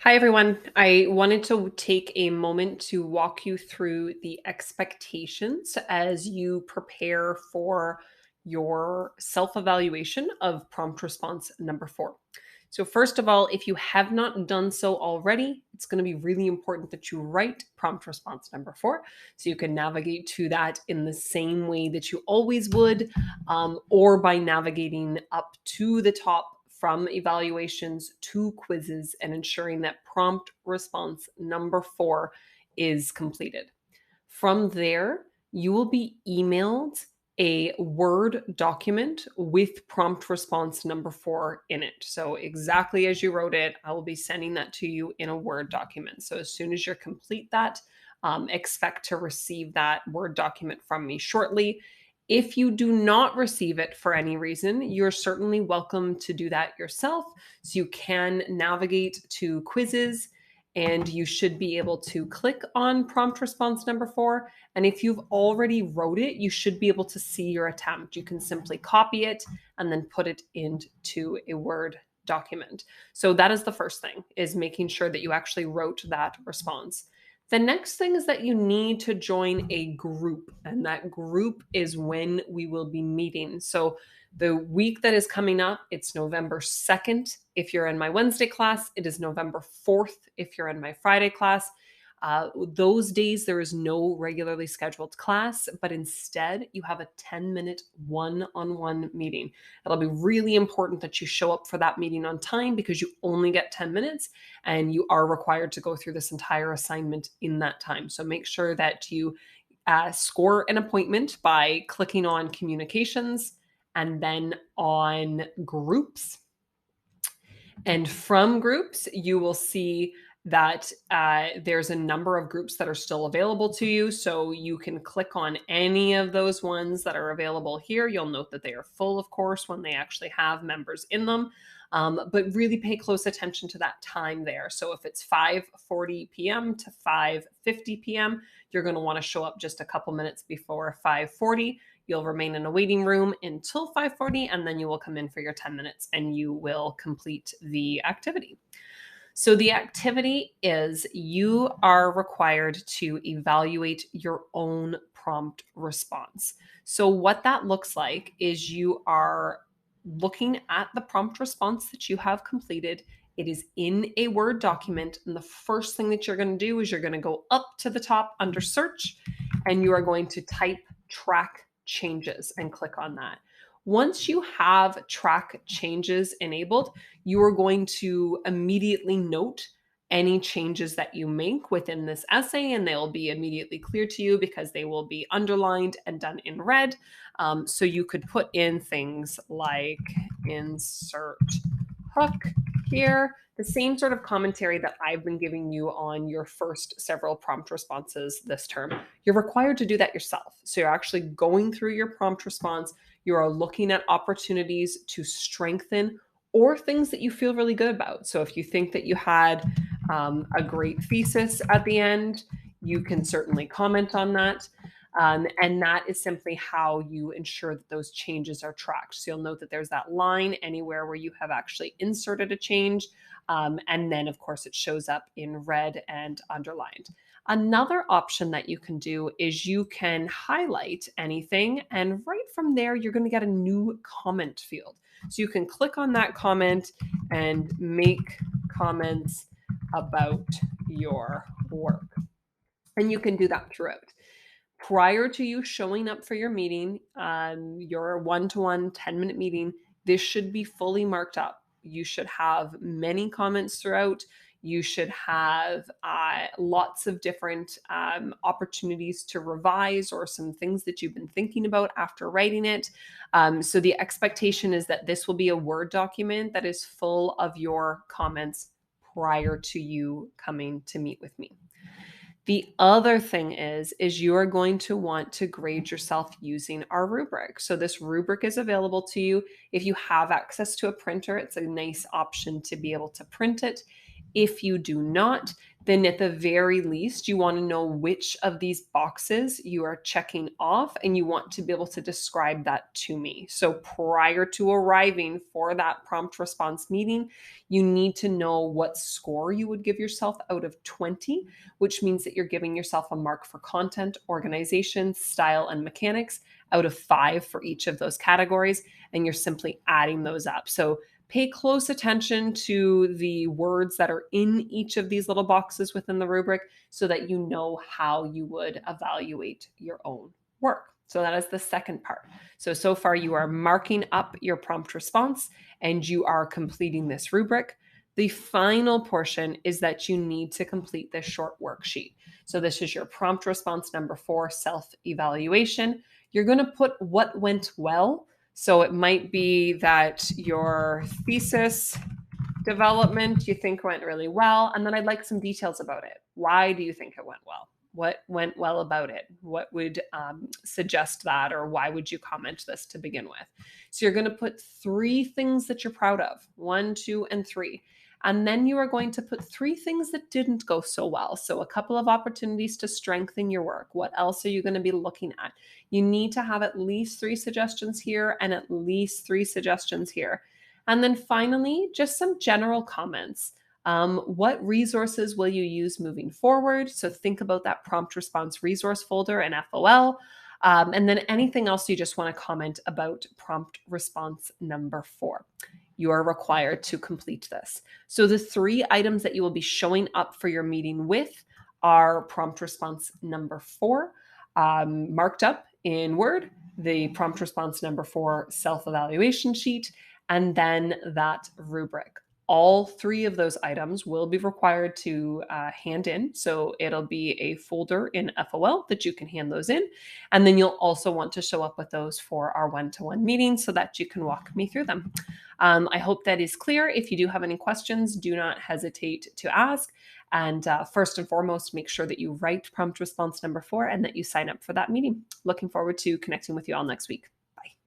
Hi, everyone. I wanted to take a moment to walk you through the expectations as you prepare for your self evaluation of prompt response number 4. So, first of all, if you have not done so already, it's going to be really important that you write prompt response number 4 so you can navigate to that in the same way that you always would, or by navigating up to the top from evaluations to quizzes and ensuring that prompt response number 4 is completed. From there, you will be emailed a Word document with prompt response number 4 in it. So, exactly as you wrote it, I will be sending that to you in a Word document. So, as soon as you complete that, expect to receive that Word document from me shortly. If you do not receive it for any reason, you're certainly welcome to do that yourself. So, you can navigate to quizzes and you should be able to click on prompt response number 4. And if you've already wrote it, you should be able to see your attempt. You can simply copy it and then put it into a Word document. So that is the first thing, is making sure that you actually wrote that response. The next thing is that you need to join a group, and that group is when we will be meeting. So the week that is coming up, it's November 2nd. If you're in my Wednesday class, it is November 4th. If you're in my Friday class, those days there is no regularly scheduled class, but instead you have a 10-minute one-on-one meeting. It'll be really important that you show up for that meeting on time because you only get 10 minutes and you are required to go through this entire assignment in that time. So make sure that you score an appointment by clicking on communications and then on groups. And from groups, you will see that there's a number of groups that are still available to you. So you can click on any of those ones that are available here. You'll note that they are full, of course, when they actually have members in them. But really pay close attention to that time there. So if it's 5:40 p.m. to 5:50 p.m., you're going to want to show up just a couple minutes before 5:40. You'll remain in a waiting room until 5:40, and then you will come in for your 10 minutes and you will complete the activity. So the activity is you are required to evaluate your own prompt response. So what that looks like is you are looking at the prompt response that you have completed. It is in a Word document. And the first thing that you're going to do is you're going to go up to the top under search and you are going to type track changes and click on that. Once you have track changes enabled, you are going to immediately note any changes that you make within this essay, and they'll be immediately clear to you because they will be underlined and done in red. So you could put in things like insert hook here, the same sort of commentary that I've been giving you on your first several prompt responses this term. You're required to do that yourself. So you're actually going through your prompt response. You are looking at opportunities to strengthen or things that you feel really good about. So if you think that you had a great thesis at the end, you can certainly comment on that. And that is simply how you ensure that those changes are tracked. So you'll note that there's that line anywhere where you have actually inserted a change. And then, of course, it shows up in red and underlined. Another option that you can do is you can highlight anything, and right from there, you're going to get a new comment field. So you can click on that comment and make comments about your work. And you can do that throughout. Prior to you showing up for your meeting, your one-to-one 10-minute meeting, this should be fully marked up. You should have many comments throughout. You should have lots of different opportunities to revise or some things that you've been thinking about after writing it. So the expectation is that this will be a Word document that is full of your comments prior to you coming to meet with me. The other thing is you are going to want to grade yourself using our rubric. So this rubric is available to you. If you have access to a printer, it's a nice option to be able to print it. If you do not, then at the very least, you want to know which of these boxes you are checking off, and you want to be able to describe that to me. So prior to arriving for that prompt response meeting, you need to know what score you would give yourself out of 20, which means that you're giving yourself a mark for content, organization, style, and mechanics out of 5 for each of those categories, and you're simply adding those up. So pay close attention to the words that are in each of these little boxes within the rubric so that you know how you would evaluate your own work. So that is the second part. So far you are marking up your prompt response and you are completing this rubric. The final portion is that you need to complete this short worksheet. So this is your prompt response number 4, self-evaluation. You're going to put what went well. So it might be that your thesis development you think went really well, and then I'd like some details about it. Why do you think it went well? What went well about it? What would suggest that, or why would you comment this to begin with? So you're going to put 3 things that you're proud of, 1, 2, and 3. And then you are going to put 3 things that didn't go so well. So a couple of opportunities to strengthen your work. What else are you going to be looking at? You need to have at least 3 suggestions here and at least 3 suggestions here. And then finally, just some general comments. What resources will you use moving forward? So think about that prompt response resource folder in FOL. And then anything else you just want to comment about prompt response number 4. You are required to complete this. So the 3 items that you will be showing up for your meeting with are prompt response number 4, marked up in Word, the prompt response number 4 self-evaluation sheet, and then that rubric. All 3 of those items will be required to hand in. So it'll be a folder in FOL that you can hand those in. And then you'll also want to show up with those for our one-to-one meeting so that you can walk me through them. I hope that is clear. If you do have any questions, do not hesitate to ask. And first and foremost, make sure that you write prompt response number 4 and that you sign up for that meeting. Looking forward to connecting with you all next week.